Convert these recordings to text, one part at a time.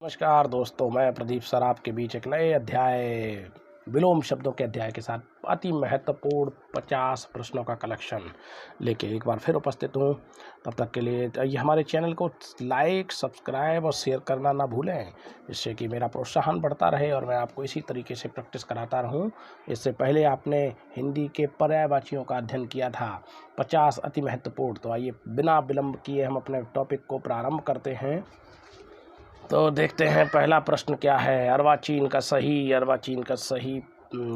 नमस्कार दोस्तों, मैं प्रदीप सर आपके बीच एक नए अध्याय विलोम शब्दों के अध्याय के साथ अति महत्वपूर्ण 50 प्रश्नों का कलेक्शन लेके एक बार फिर उपस्थित हूँ। तब तक के लिए ये हमारे चैनल को लाइक, सब्सक्राइब और शेयर करना ना भूलें, जिससे कि मेरा प्रोत्साहन बढ़ता रहे और मैं आपको इसी तरीके से प्रैक्टिस कराता रहूँ। इससे पहले आपने हिंदी के पर्यायवाचियों का अध्ययन किया था 50 अति महत्वपूर्ण। तो आइए बिना विलम्ब किए हम अपने टॉपिक को प्रारंभ करते हैं। तो देखते हैं पहला प्रश्न क्या है। अर्वाचीन का सही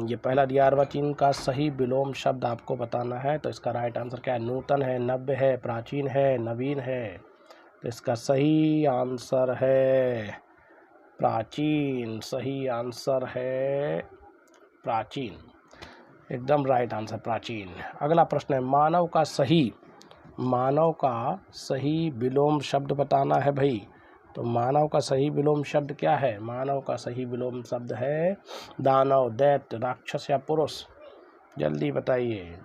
ये पहला दिया। अर्वाचीन का सही विलोम शब्द आपको बताना है। तो इसका राइट आंसर क्या है? नूतन है, नव्य है, प्राचीन है, नवीन है। तो इसका सही आंसर है प्राचीन। सही आंसर है प्राचीन, एकदम राइट आंसर प्राचीन। अगला प्रश्न है मानव का सही विलोम शब्द बताना है भाई। तो मानव का सही विलोम शब्द क्या है? मानव का सही विलोम शब्द है दानव, दैत्य, राक्षस या पुरुष। जल्दी बताइए।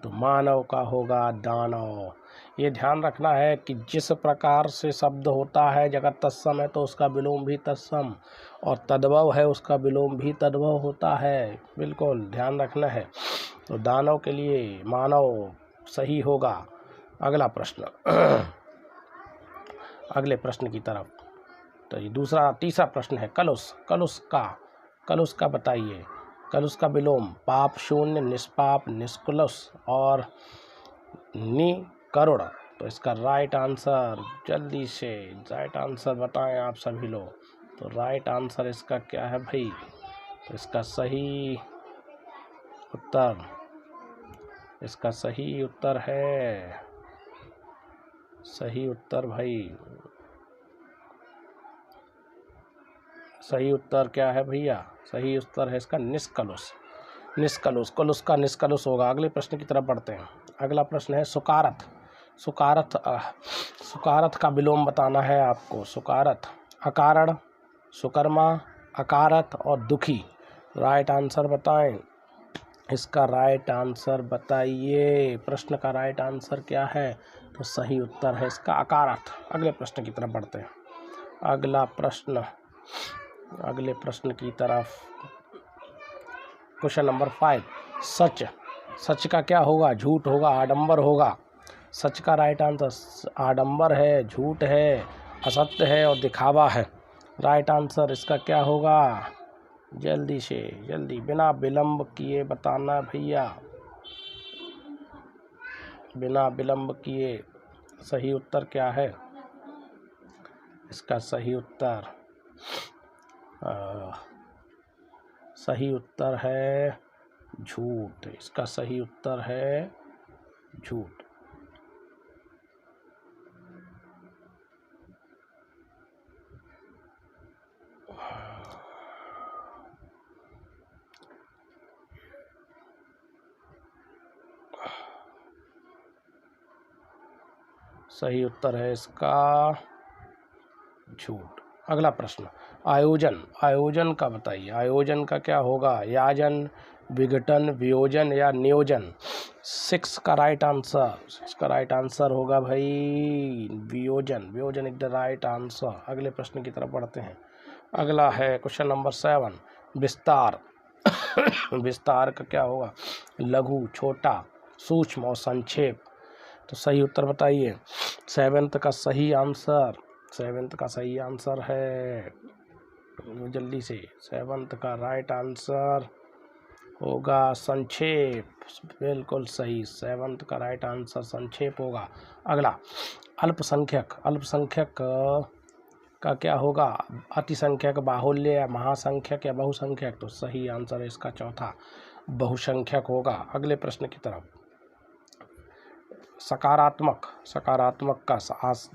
तो मानव का होगा दानव। ये ध्यान रखना है कि जिस प्रकार से शब्द होता है जगत तत्सम है तो उसका विलोम भी तत्सम, और तद्भव है उसका विलोम भी तद्भव होता है। बिल्कुल ध्यान रखना है। तो दानव के लिए मानव सही होगा। अगला प्रश्न अगले प्रश्न की तरफ। तो ये तीसरा प्रश्न है कलुष का बताइए। कलुष का विलोम पाप शून्य, निष्पाप, निष्कुलुष और निकरुण। तो इसका राइट आंसर जल्दी से राइट आंसर बताएं आप सभी लोग। तो राइट आंसर इसका क्या है भाई? तो इसका सही उत्तर है सही उत्तर भाई। सही उत्तर क्या है भैया? सही उत्तर है इसका निष्कलुष। निष्कलुष होगा। अगले प्रश्न की तरफ बढ़ते हैं। अगला प्रश्न है सुकारथ का विलोम बताना है आपको। सुकारथ अकारण, सुकर्मा, अकारथ और दुखी। राइट आंसर बताएं। इसका राइट आंसर बताइए। प्रश्न का राइट आंसर क्या है? तो सही उत्तर है इसका अकारथ। अगले प्रश्न की तरफ बढ़ते हैं। अगले प्रश्न की तरफ। Question number 5। सच का क्या होगा? झूठ होगा, आडंबर होगा। सच का राइट आंसर आडंबर है, झूठ है, असत्य है और दिखावा है। राइट आंसर इसका क्या होगा? जल्दी बिना विलंब किए बताना भैया, बिना विलंब किए। सही उत्तर क्या है? इसका सही उत्तर है झूठ। इसका सही उत्तर है झूठ। सही उत्तर है इसका झूठ। अगला प्रश्न आयोजन का बताइए। आयोजन का क्या होगा? याजन, विघटन, वियोजन या नियोजन। 6 का राइट आंसर। इसका राइट आंसर होगा भाई वियोजन इज द राइट आंसर। अगले प्रश्न की तरफ बढ़ते हैं। अगला है क्वेश्चन नंबर 7। विस्तार विस्तार का क्या होगा? लघु, छोटा, सूक्ष्म और संक्षेप। तो सही उत्तर बताइए। 7th का सही आंसर है, जल्दी से। 7th का राइट आंसर होगा संक्षेप। बिल्कुल सही। 7th का राइट आंसर संक्षेप होगा। अगला अल्पसंख्यक का क्या होगा? अतिसंख्यक, बाहुल्य या महासंख्यक या बहुसंख्यक। तो सही आंसर है इसका चौथा, बहुसंख्यक होगा। अगले प्रश्न की तरफ। सकारात्मक का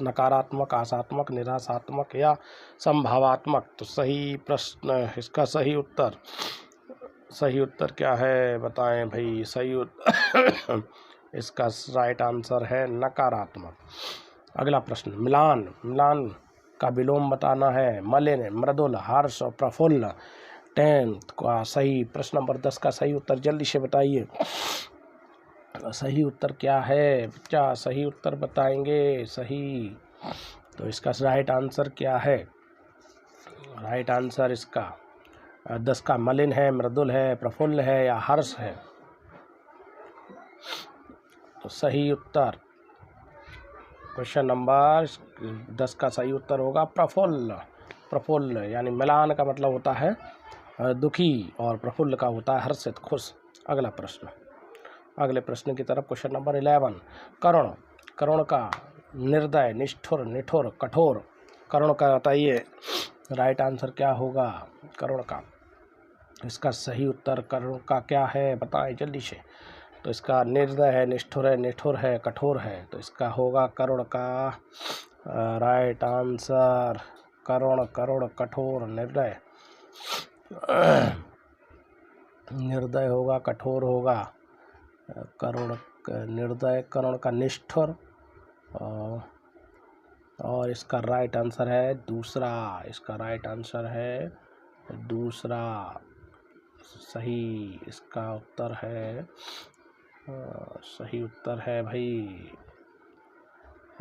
नकारात्मक, आशात्मक, निराशात्मक या संभावात्मक। तो सही प्रश्न इसका सही उत्तर क्या है बताएं भाई? इसका राइट आंसर है नकारात्मक। अगला प्रश्न मिलान का विलोम बताना है। मलिन, मृदुल, हर्ष और प्रफुल्ल। 10th का सही। प्रश्न नंबर 10 का सही उत्तर जल्दी से बताइए। सही उत्तर क्या है बच्चा? सही उत्तर बताएंगे। सही। तो इसका राइट आंसर क्या है? राइट आंसर इसका 10 का मलिन है, मृदुल है, प्रफुल्ल है या हर्ष है। तो सही उत्तर क्वेश्चन नंबर 10 का सही उत्तर होगा प्रफुल्ल। प्रफुल्ल यानी मिलान का मतलब होता है दुखी और प्रफुल्ल का होता है हर्षित, खुश। अगला प्रश्न, अगले प्रश्न की तरफ। क्वेश्चन नंबर 11 करुण। करुण का निर्दय, निष्ठुर, निठुर, कठोर। करुण का बताइए राइट आंसर क्या होगा करुण का। इसका सही उत्तर करुण का क्या है बताएं जल्दी से। तो इसका निर्दय है, निष्ठुर है, निठुर है, कठोर है। तो इसका होगा करुण का राइट आंसर करुण। करुण, कठोर, निर्दय। निर्दय होगा, कठोर होगा, करुण निर्दय, करुण का निष्ठुर, और इसका राइट आंसर है दूसरा। इसका राइट आंसर है दूसरा। सही इसका उत्तर है सही उत्तर है भाई,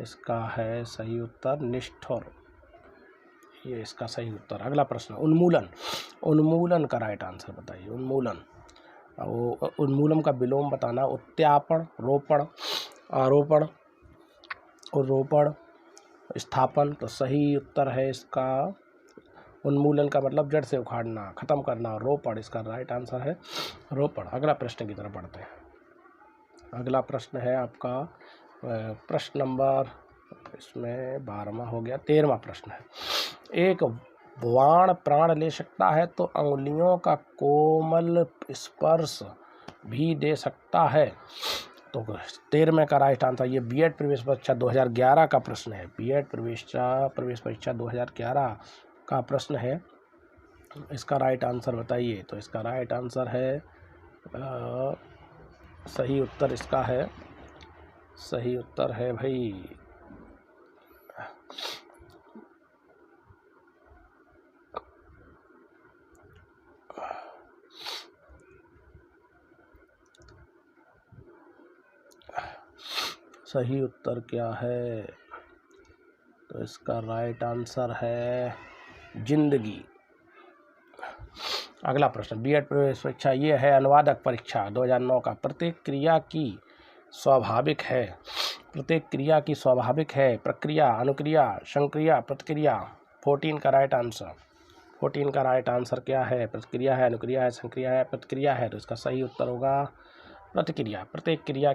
इसका है सही उत्तर निष्ठुर। ये इसका सही उत्तर। अगला प्रश्न उन्मूलन। उन्मूलन का राइट आंसर बताइए। उन्मूलन, वो उन्मूलन का विलोम बताना। उत्यापन, रोपण, आरोपण और रोपण, स्थापन। तो सही उत्तर है इसका उन्मूलन का मतलब जड़ से उखाड़ना, खत्म करना। रोपण इसका राइट आंसर है रोपण। अगला प्रश्न की तरफ बढ़ते हैं। अगला प्रश्न है आपका प्रश्न नंबर, इसमें 12वां हो गया, 13वां प्रश्न है। एक बाण प्राण ले सकता है तो अंगुलियों का कोमल स्पर्श भी दे सकता है। तो 13वें का राइट आंसर, ये बीएड प्रवेश परीक्षा 2011 का प्रश्न है। बीएड प्रवेश परीक्षा 2011 का प्रश्न है। इसका राइट आंसर बताइए। तो इसका राइट आंसर है सही उत्तर इसका है, सही उत्तर है भाई सही उत्तर क्या है। तो इसका राइट आंसर है जिंदगी। अगला प्रश्न बीएड प्रवेश परीक्षा, ये है अनुवादक परीक्षा 2009 का। प्रत्येक क्रिया की स्वाभाविक है, प्रत्येक क्रिया की स्वाभाविक है प्रक्रिया, अनुक्रिया, संक्रिया, प्रतिक्रिया। 14 का राइट आंसर, 14 का राइट आंसर क्या है। प्रतिक्रिया है, अनुक्रिया है, संक्रिया है, प्रतिक्रिया है। तो इसका सही उत्तर होगा प्रतिक्रिया। प्रत्येक क्रिया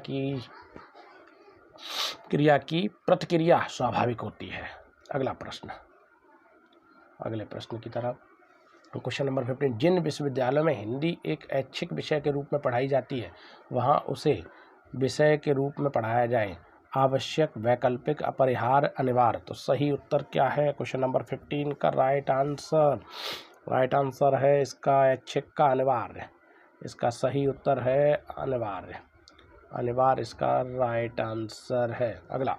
की प्रतिक्रिया स्वाभाविक होती है। अगला प्रश्न, अगले प्रश्न की तरफ। क्वेश्चन नंबर 15 जिन विश्वविद्यालयों में हिंदी एक ऐच्छिक विषय के रूप में पढ़ाई जाती है वहाँ उसे विषय के रूप में पढ़ाया जाए। आवश्यक, वैकल्पिक, अपरिहार्य, अनिवार्य। तो सही उत्तर क्या है क्वेश्चन नंबर 15 का राइट आंसर। राइट आंसर है इसका ऐच्छिक का अनिवार्य। इसका सही उत्तर है अनिवार्य। अनिवार्य इसका राइट आंसर है। अगला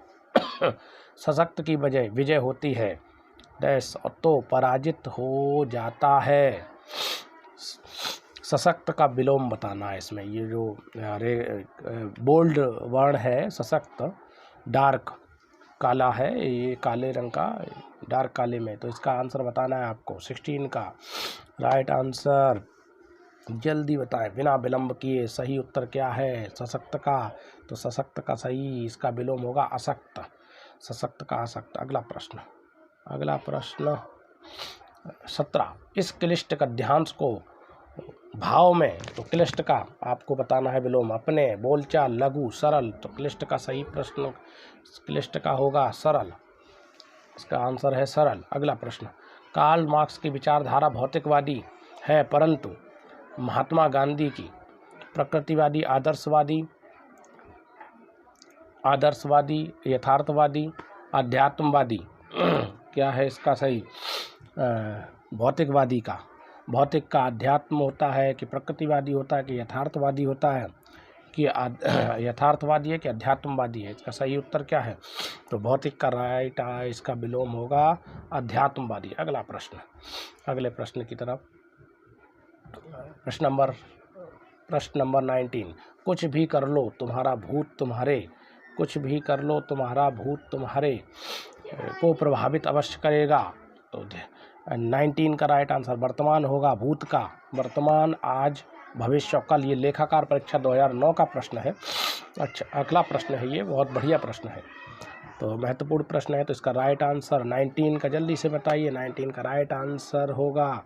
सशक्त की बजाय विजय होती है डैश तो पराजित हो जाता है। सशक्त का विलोम बताना है इसमें। ये जो बोल्ड वर्ण है सशक्त, डार्क काला है, ये काले रंग का, डार्क काले में। तो इसका आंसर बताना है आपको 16 का राइट आंसर। जल्दी बताएं बिना विलंब किए सही उत्तर क्या है सशक्त का। तो सशक्त का सही इसका विलोम होगा अशक्त। सशक्त का अशक्त। अगला प्रश्न, अगला प्रश्न 17 इस क्लिष्ट गद्यांश को भाव में। तो क्लिष्ट का आपको बताना है विलोम। अपने, बोलचाल, लघु, सरल। तो क्लिष्ट का सही प्रश्न क्लिष्ट का होगा सरल। इसका आंसर है सरल। अगला प्रश्न कार्ल मार्क्स की विचारधारा भौतिकवादी है परंतु महात्मा गांधी की प्रकृतिवादी, आदर्शवादी, यथार्थवादी, अध्यात्मवादी। क्या है इसका सही। भौतिकवादी का, भौतिक का अध्यात्म होता है कि प्रकृतिवादी होता है कि यथार्थवादी होता है कि यथार्थवादी है कि अध्यात्मवादी है। इसका सही उत्तर क्या है। तो भौतिक का राइट इसका विलोम होगा अध्यात्मवादी। अगला प्रश्न, अगले प्रश्न की तरफ। प्रश्न नंबर 19 कुछ भी कर लो तुम्हारा भूत तुम्हारे, कुछ भी कर लो तुम्हारा भूत तुम्हारे को प्रभावित अवश्य करेगा। तो 19 का राइट आंसर वर्तमान होगा भूत का, वर्तमान, आज, भविष्य और कल। ये लेखाकार परीक्षा 2009 का प्रश्न है। अच्छा, अगला प्रश्न है, ये बहुत बढ़िया प्रश्न है, तो महत्वपूर्ण प्रश्न है। तो इसका राइट आंसर 19 का जल्दी से बताइए। 19 का राइट आंसर होगा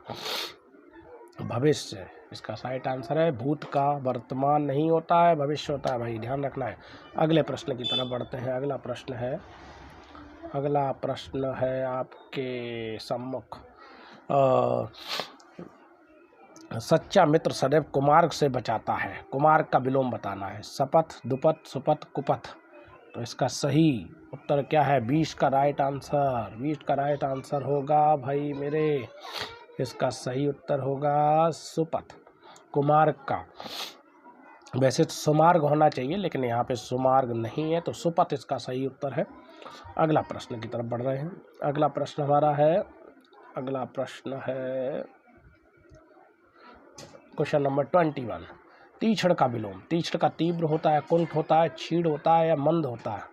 भविष्य। इसका राइट आंसर है भूत का, वर्तमान नहीं होता है, भविष्य होता है भाई, ध्यान रखना है। अगले प्रश्न की तरफ बढ़ते हैं। अगला प्रश्न है आपके सम्मुख। सच्चा मित्र सदैव कुमार्ग से बचाता है, कुमार्ग का विलोम बताना है। सपथ, दुपथ, सुपथ, कुपथ। तो इसका सही उत्तर क्या है? 20 का राइट आंसर, 20 का राइट आंसर होगा भाई मेरे, इसका सही उत्तर होगा सुपथ, कुमार्ग का। वैसे तो सुमार्ग होना चाहिए, लेकिन यहाँ पे सुमार्ग नहीं है, तो सुपथ इसका सही उत्तर है। अगला प्रश्न की तरफ बढ़ रहे हैं। अगला प्रश्न हमारा है, अगला प्रश्न है क्वेश्चन नंबर 21। तीक्ष्ण का विलोम। तीक्ष्ण का तीव्र होता है, कुंठ होता है, छीड़ होता है या मंद होता है?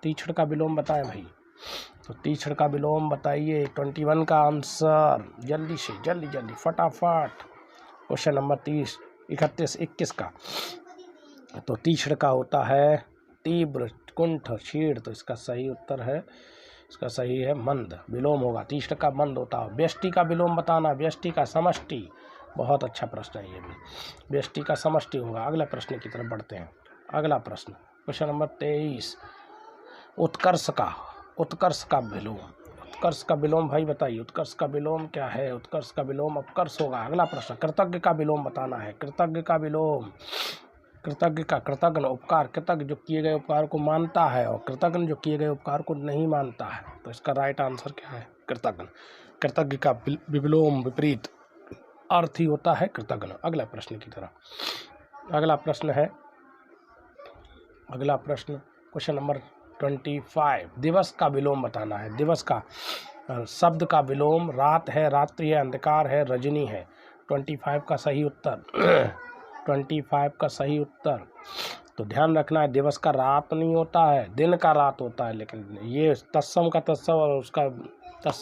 तीक्ष्ण का विलोम बताएं भाई। तो तीक्ष्ण का विलोम बताइए। 21 का आंसर जल्दी से, जल्दी फटाफट। क्वेश्चन नंबर 21 का, तो तीक्ष्ण का होता है तीव्र, कुंठ, छीड़। तो इसका सही उत्तर है, इसका सही है मंद, विलोम होगा। तीक्ष्ण का मंद होता है। व्यष्टि का विलोम बताना, व्यष्टि का समष्टि। बहुत अच्छा प्रश्न है ये भी, व्यष्टि का समष्टि होगा। अगले प्रश्न की तरफ बढ़ते हैं। अगला प्रश्न क्वेश्चन नंबर 23। उत्कर्ष का विलोम। उत्कर्ष का विलोम भाई बताइए, उत्कर्ष का विलोम क्या है? उत्कर्ष का विलोम अपकर्ष होगा। अगला प्रश्न कृतज्ञ का विलोम बताना है। कृतज्ञ का विलोम, कृतज्ञ का, कृतज्ञ उपकार, कृतज्ञ जो किए गए उपकार को मानता है और कृतज्ञ जो किए गए उपकार को नहीं मानता है। तो इसका राइट आंसर क्या है? कृतज्ञ। कृतज्ञ का विलोम विपरीत अर्थ ही होता है कृतज्ञ। अगला प्रश्न की तरफ। अगला प्रश्न क्वेश्चन नंबर 25। दिवस का विलोम बताना है। दिवस का शब्द का विलोम रात है, रात्रि है, अंधकार है, रजनी है। 25 का सही उत्तर 25 का सही उत्तर, तो ध्यान रखना है, दिवस का रात नहीं होता है, दिन का रात होता है। लेकिन ये तत्सम का तत्सम और उसका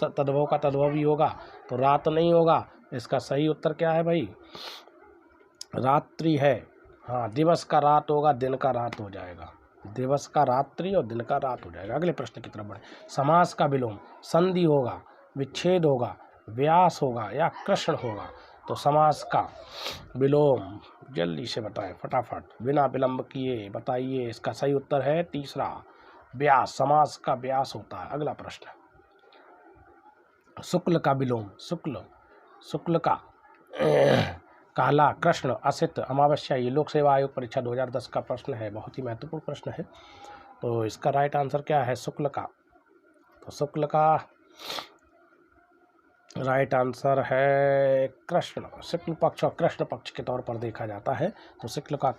तद्भव का तद्भव ही होगा, तो रात नहीं होगा। इसका सही उत्तर क्या है भाई? रात्रि है। हाँ, दिवस का रात होगा, दिन का रात हो जाएगा। दिवस का रात्रि और दिन का रात हो जाएगा। अगले प्रश्न की तरफ बढ़े। समास का विलोम संधि होगा, विच्छेद होगा, व्यास होगा या कृष्ण होगा? तो समास का विलोम जल्दी से बताएं, फटाफट, बिना विलंब किए बताइए। इसका सही उत्तर है तीसरा, व्यास। समास का व्यास होता है। अगला प्रश्न, शुक्ल का विलोम। शुक्ल का काला, कृष्ण, असित, अमावस्या। ये लोक सेवा आयोग परीक्षा 2010 का प्रश्न है, बहुत ही महत्वपूर्ण प्रश्न है। तो इसका राइट आंसर क्या है? शुक्ल का। तो शुक्ल का राइट आंसर है कृष्ण। शुक्ल पक्ष और कृष्ण पक्ष के तौर पर देखा जाता है, तो शुक्ल का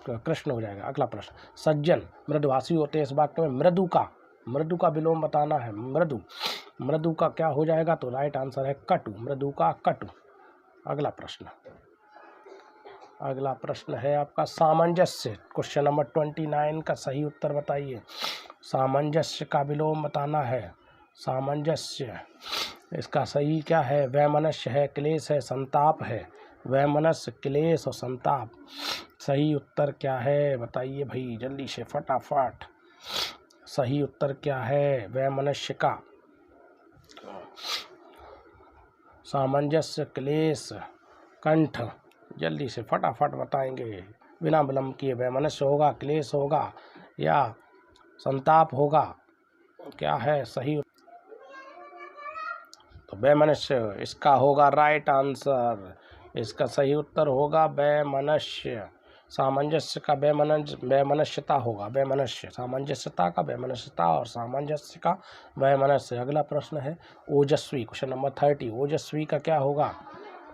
कृष्ण हो जाएगा। अगला प्रश्न, सज्जन मृदुभाषी होते हैं इस वाक्य में। मृदु का विलोम बताना है। मृदु का क्या हो जाएगा? तो राइट आंसर है कटु, मृदु का कटु। अगला प्रश्न है आपका सामंजस्य। क्वेश्चन नंबर 29 का सही उत्तर बताइए। सामंजस्य का विलोम बताना है। सामंजस्य, इसका सही क्या है? वैमनस्य है, क्लेश है, संताप है। वैमनस्य, क्लेश और संताप। सही उत्तर क्या है बताइए भाई, जल्दी से फटाफट। सही उत्तर क्या है वैमनस्य का? सामंजस्य, क्लेश, कंठ। जल्दी से फटाफट बताएंगे, बिना विलंब किए। वैमनस्य होगा, क्लेश होगा या संताप होगा? क्या है सही? तो वैमनस्य इसका होगा राइट आंसर। इसका सही उत्तर होगा वैमनस्य। सामंजस्य का वैमनस्यता होगा। वैमनस्य, सामंजस्यता का वैमनस्यता और सामंजस्य का वैमनस्य। अगला प्रश्न है ओजस्वी। Question number 30। ओजस्वी का क्या होगा?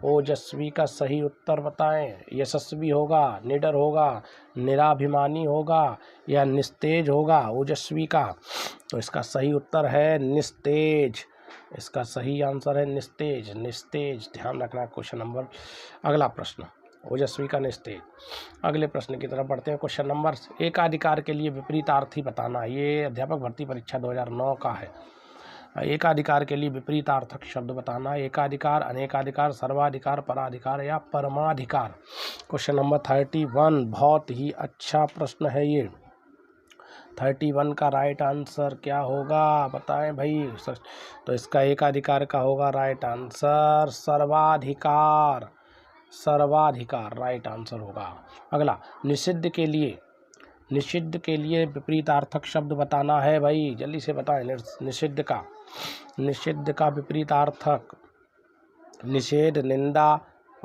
ओजस्वी का सही उत्तर बताएं। यशस्वी होगा, निडर होगा, निराभिमानी होगा या निस्तेज होगा ओजस्वी का? तो इसका सही उत्तर है निस्तेज। इसका सही आंसर है निस्तेज। ध्यान रखना क्वेश्चन नंबर। अगला प्रश्न, ओजस्वी का निस्तेज। अगले प्रश्न की तरफ बढ़ते हैं। क्वेश्चन नंबर, एकाधिकार के लिए विपरीतार्थी बताना। ये अध्यापक भर्ती परीक्षा 2009 का है। एकाधिकार के लिए विपरीतार्थक शब्द बताना। एकाधिकार, अनेकाधिकार, सर्वाधिकार, पराधिकार या परमाधिकार। क्वेश्चन नंबर 31 बहुत ही अच्छा प्रश्न है ये। 31 का राइट आंसर क्या होगा बताएं भाई। तो इसका एकाधिकार का होगा राइट आंसर सर्वाधिकार। सर्वाधिकार राइट आंसर होगा। अगला, निषिद्ध के लिए, निषिद्ध के लिए विपरीतार्थक शब्द बताना है भाई, जल्दी से बताएं। निषिद्ध का, निषिद्ध का विपरीतार्थक, निषेध, निंदा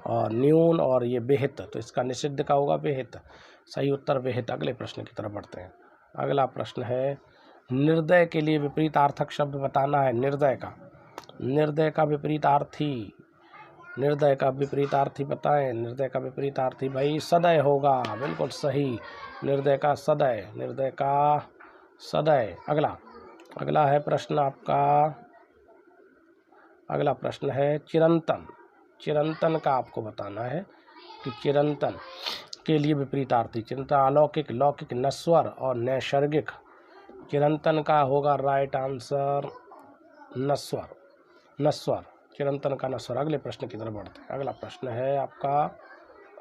और न्यून और ये विहित, तो इसका निषिद्ध का होगा विहित। सही उत्तर विहित। अगले प्रश्न की तरफ बढ़ते हैं। अगला प्रश्न है, निर्दय के लिए विपरीतार्थक शब्द बताना है। निर्दय का, निर्दय का विपरीतार्थी, निर्दय का विपरीतार्थी बताएं। निर्दय का विपरीतार्थी भाई सदय होगा, बिल्कुल सही। निर्दय का सदय, निर्दय का सदय। अगला, अगला है प्रश्न आपका, अगला प्रश्न है चिरंतन। चिरंतन का आपको बताना है कि चिरंतन के लिए विपरीतार्थी। चिरंतन अलौकिक, लौकिक, नश्वर और नैसर्गिक। चिरंतन का होगा राइट आंसर नश्वर, नश्वर। चिरंतन का नश्वर। अगले प्रश्न की तरफ बढ़ते हैं। अगला प्रश्न है आपका,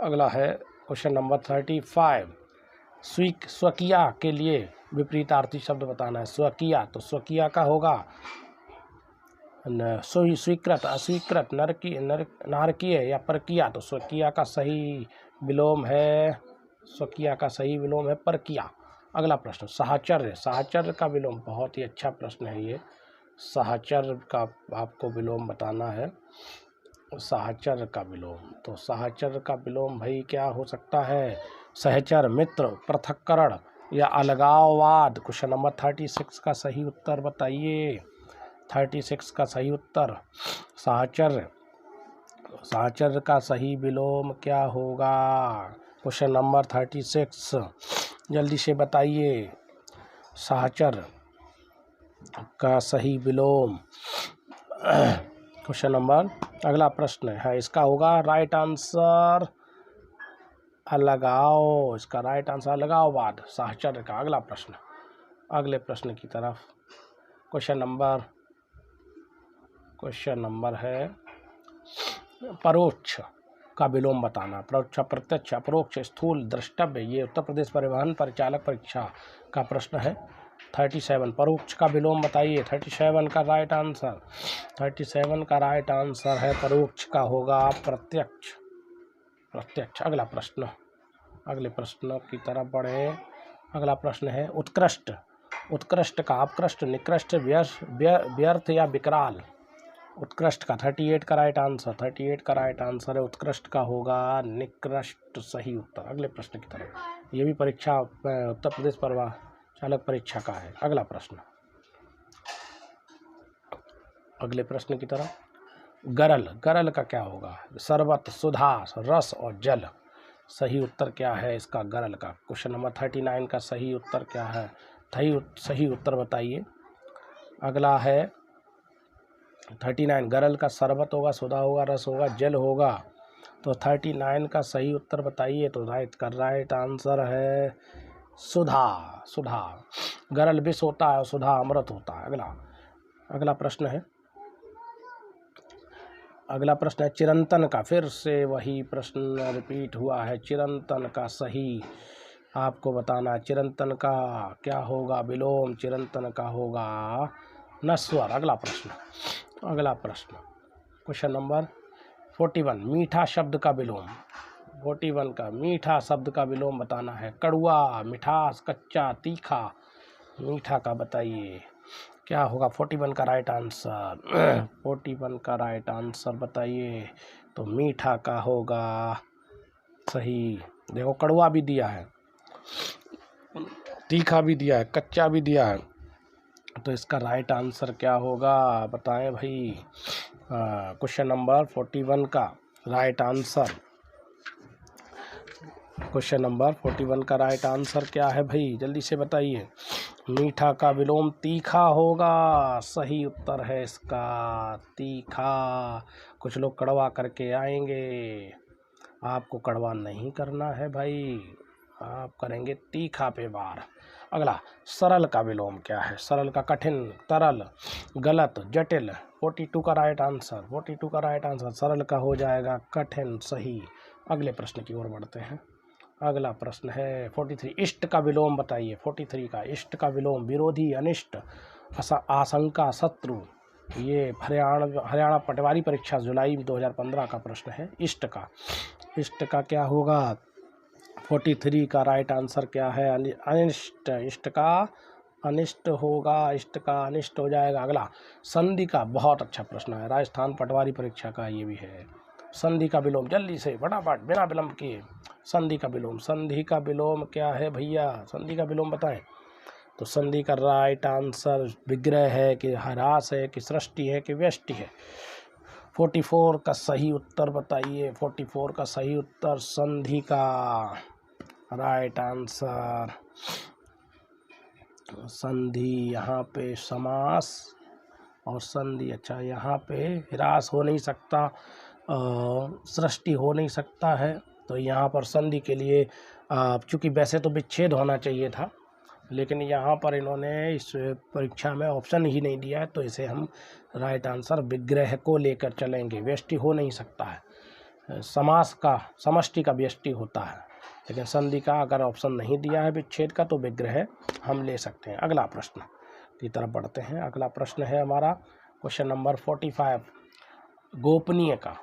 अगला है क्वेश्चन नंबर 35। स्वकीया के लिए विपरीतार्थी शब्द बताना है। स्वकीया, तो स्वकीया का होगा स्वीकृत, अस्वीकृत, नारकीय या परकीय। तो स्वकीया का सही विलोम है, स्वकीया का सही विलोम है परकीय। अगला प्रश्न, साहचर्य। साहचर्य का विलोम, बहुत ही अच्छा प्रश्न है ये। साहचर्य का आपको विलोम बताना है। साहचर्य का विलोम, तो साहचर्य का विलोम भाई क्या हो सकता है। सहचर, मित्र, पृथक्करण या अलगाववाद। क्वेश्चन नंबर 36 का सही उत्तर बताइए। 36 का सही उत्तर साहचर्य। साहचर्य का सही विलोम क्या होगा। क्वेश्चन नंबर 36 जल्दी से बताइए। साहचर्य का सही विलोम क्वेश्चन नंबर, अगला प्रश्न है इसका होगा राइट आंसर अलगाव। इसका राइट आंसर अलगाववाद, साहचर्य का। अगला प्रश्न, अगले प्रश्न की तरफ। क्वेश्चन नंबर है परोक्ष का विलोम बताना। परोक्ष, प्रत्यक्ष, अपरोक्ष, स्थूल, द्रष्टव्य। ये उत्तर प्रदेश परिवहन परिचालक परीक्षा का प्रश्न है। 37 परोक्ष का विलोम बताइए। 37 का राइट आंसर, 37 का राइट आंसर है परोक्ष का होगा प्रत्यक्ष, प्रत्यक्ष। अगला प्रश्न, अगले प्रश्न की तरफ बढ़े। अगला प्रश्न है उत्कृष्ट। उत्कृष्ट का अपकृष्ट, निकृष्ट, व्यर्थ या विकराल। उत्कृष्ट का 38 का राइट आंसर, 38 का राइट आंसर है उत्कृष्ट का होगा निकृष्ट, सही उत्तर। अगले प्रश्न की तरफ, ये भी परीक्षा उत्तर प्रदेश परिचालक परीक्षा का है। अगला प्रश्न, अगले प्रश्न की तरफ। गरल, गरल का क्या होगा। शरबत, सुधा, रस और जल। सही उत्तर क्या है इसका गरल का। क्वेश्चन नंबर 39 का सही उत्तर क्या है, सही उत्तर बताइए। अगला है 39, गरल का शरबत होगा, सुधा होगा, रस होगा, जल होगा। तो 39 का सही उत्तर बताइए। तो राइट आंसर है सुधा, सुधा। गरल विष होता है और सुधा अमृत होता है। अगला प्रश्न है, अगला प्रश्न है चिरंतन का। फिर से वही प्रश्न रिपीट हुआ है। चिरंतन का सही आपको बताना है। चिरंतन का क्या होगा विलोम। चिरंतन का होगा नश्वर। अगला प्रश्न, अगला प्रश्न क्वेश्चन नंबर 41 मीठा शब्द का विलोम। 41 का मीठा शब्द का विलोम बताना है। कड़वा, मिठास, कच्चा, तीखा। मीठा का बताइए क्या होगा। 41 का राइट आंसर 41 का राइट आंसर बताइए। तो मीठा का होगा सही। देखो कड़वा भी दिया है, तीखा भी दिया है, कच्चा भी दिया है। तो इसका राइट आंसर क्या होगा बताएं भाई। क्वेश्चन नंबर 41 का राइट आंसर, क्वेश्चन नंबर 41 का राइट आंसर क्या है भाई, जल्दी से बताइए। मीठा का विलोम तीखा होगा। सही उत्तर है इसका तीखा। कुछ लोग कड़वा करके आएंगे, आपको कड़वा नहीं करना है भाई, आप करेंगे तीखा पे वार। अगला सरल का विलोम क्या है? सरल का कठिन, तरल, गलत, जटिल। 42 का राइट आंसर, 42 का राइट आंसर सरल का हो जाएगा कठिन, सही। अगले प्रश्न की ओर बढ़ते हैं। अगला प्रश्न है 43, इष्ट का विलोम बताइए। 43 का इष्ट का विलोम विरोधी, अनिष्ट, आशंका, शत्रु। ये हरियाणा पटवारी परीक्षा जुलाई 2015 का प्रश्न है। इष्ट का क्या होगा? 43 का राइट आंसर क्या है? अनिष्ट। इष्ट का अनिष्ट होगा, इष्ट का अनिष्ट हो जाएगा। अगला संधि का, बहुत अच्छा प्रश्न है, राजस्थान पटवारी परीक्षा का ये भी है। संधि का विलोम, जल्दी से फटाफट बिना विलंब किए। संधि का विलोम क्या है भैया? संधि का विलोम बताएं। तो संधि का राइट आंसर विग्रह है कि ह्रास है कि सृष्टि है कि व्यष्टि है? 44 का सही उत्तर बताइए। 44 का सही उत्तर संधि का राइट आंसर। संधि यहाँ पे समास और संधि, अच्छा यहाँ पे ह्रास हो नहीं सकता, सृष्टि हो नहीं सकता है, तो यहाँ पर संधि के लिए चूँकि वैसे तो विच्छेद होना चाहिए था, लेकिन यहाँ पर इन्होंने इस परीक्षा में ऑप्शन ही नहीं दिया है, तो इसे हम राइट आंसर विग्रह को लेकर चलेंगे। व्यष्टि हो नहीं सकता है, समास का समष्टि का व्यष्टि होता है, लेकिन संधि का अगर ऑप्शन नहीं दिया है विच्छेद का तो विग्रह हम ले सकते हैं। अगला प्रश्न की तरफ बढ़ते हैं। अगला प्रश्न है हमारा क्वेश्चन नंबर 45, गोपनीय का,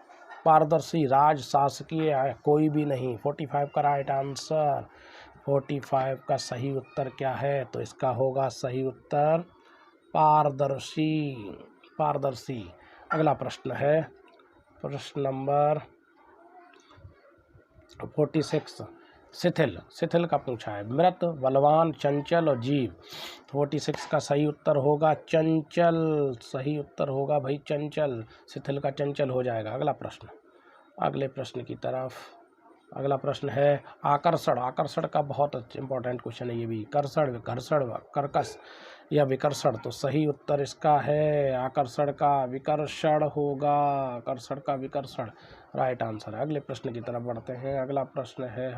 पारदर्शी, राज, शासकीय है, कोई भी नहीं। 45 का राइट आंसर। 45 का सही उत्तर क्या है? तो इसका होगा सही उत्तर पारदर्शी। अगला प्रश्न है प्रश्न नंबर 46, शिथिल का पूछा है, मृत, बलवान, चंचल और जीव। 46 का सही उत्तर होगा चंचल। सही उत्तर होगा भाई चंचल, शिथिल का चंचल हो जाएगा। अगले प्रश्न की तरफ। अगला प्रश्न है आकर्षण का बहुत इंपॉर्टेंट क्वेश्चन है ये भी। कर्षण, घर्षण, कर्कश या विकर्षण, तो सही उत्तर इसका है आकर्षण का विकर्षण होगा। आकर्षण का विकर्षण राइट आंसर है। अगले प्रश्न की तरफ बढ़ते हैं। अगला प्रश्न है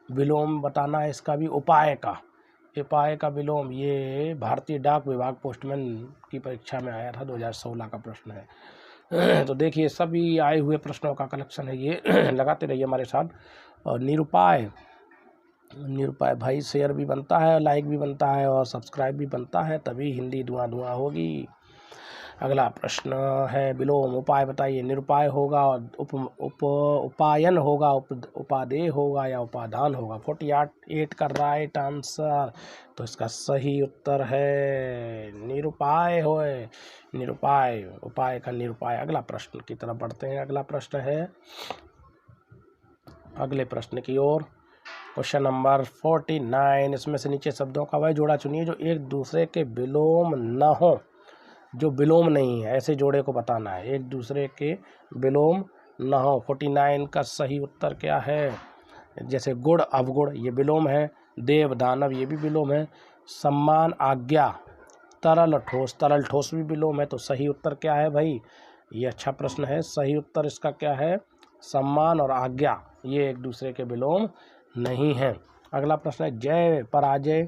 विलोम बताना है इसका भी। उपाय का विलोम, ये भारतीय डाक विभाग पोस्टमैन की परीक्षा में आया था, 2016 का प्रश्न है। तो देखिए सभी आए हुए प्रश्नों का कलेक्शन है ये। लगाते रहिए हमारे साथ। और निरुपाय भाई शेयर भी बनता है, लाइक भी बनता है और सब्सक्राइब भी बनता है, तभी हिंदी धुआं होगी। अगला प्रश्न है विलोम, उपाय बताइए। निरुपाय होगा, उपायन होगा, उपादेय होगा या उपादान होगा। 48 का राइट आंसर। तो इसका सही उत्तर है निरुपाय उपाय का निरुपाय। अगला प्रश्न की तरफ बढ़ते हैं। अगला प्रश्न है अगले प्रश्न की ओर। क्वेश्चन नंबर 49, इसमें से नीचे शब्दों का वह जोड़ा चुनिए जो एक दूसरे के विलोम न हो। जो विलोम नहीं है ऐसे जोड़े को बताना है, एक दूसरे के विलोम न हो। 49 का सही उत्तर क्या है? जैसे गुण, अवगुण, ये विलोम है। देव, दानव, ये भी विलोम है। सम्मान, आज्ञा, तरल ठोस भी विलोम है। तो सही उत्तर क्या है भाई? ये अच्छा प्रश्न है। सही उत्तर इसका क्या है? सम्मान और आज्ञा, ये एक दूसरे के विलोम नहीं है। अगला प्रश्न है जय, पराजय,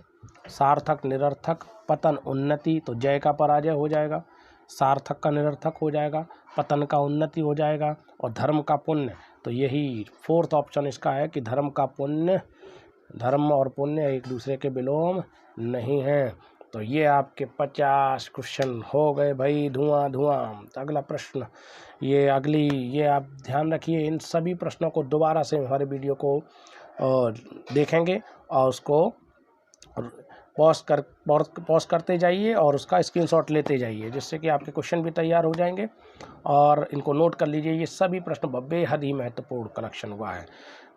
सार्थक, निरर्थक, पतन, उन्नति। तो जय का पराजय हो जाएगा, सार्थक का निरर्थक हो जाएगा, पतन का उन्नति हो जाएगा और धर्म का पुण्य। तो यही 4th ऑप्शन इसका है कि धर्म और पुण्य एक दूसरे के विलोम नहीं है। तो ये आपके 50 क्वेश्चन हो गए भाई धुआं। तो अगला प्रश्न ये आप ध्यान रखिए, इन सभी प्रश्नों को दोबारा से हमारे वीडियो को देखेंगे और उसको पॉज करते जाइए और उसका स्क्रीनशॉट लेते जाइए, जिससे कि आपके क्वेश्चन भी तैयार हो जाएंगे। और इनको नोट कर लीजिए, ये सभी प्रश्न बेहद ही महत्वपूर्ण कलेक्शन हुआ है।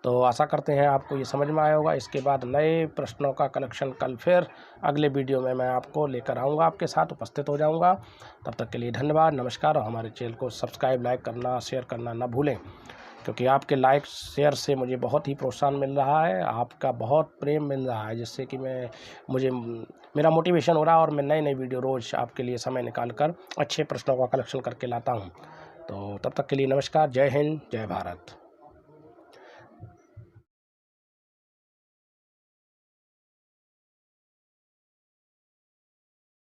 तो आशा करते हैं आपको ये समझ में आया होगा। इसके बाद नए प्रश्नों का कलेक्शन कल फिर अगले वीडियो में मैं आपको लेकर आऊँगा, आपके साथ उपस्थित हो जाऊँगा। तब तक के लिए धन्यवाद, नमस्कार। और हमारे चैनल को सब्सक्राइब, लाइक करना, शेयर करना ना भूलें, क्योंकि आपके लाइक शेयर से मुझे बहुत ही प्रोत्साहन मिल रहा है, आपका बहुत प्रेम मिल रहा है, जिससे कि मेरा मोटिवेशन हो रहा है और मैं नए वीडियो रोज़ आपके लिए समय निकाल कर अच्छे प्रश्नों का कलेक्शन करके लाता हूं। तो तब तक के लिए नमस्कार, जय हिंद, जय भारत।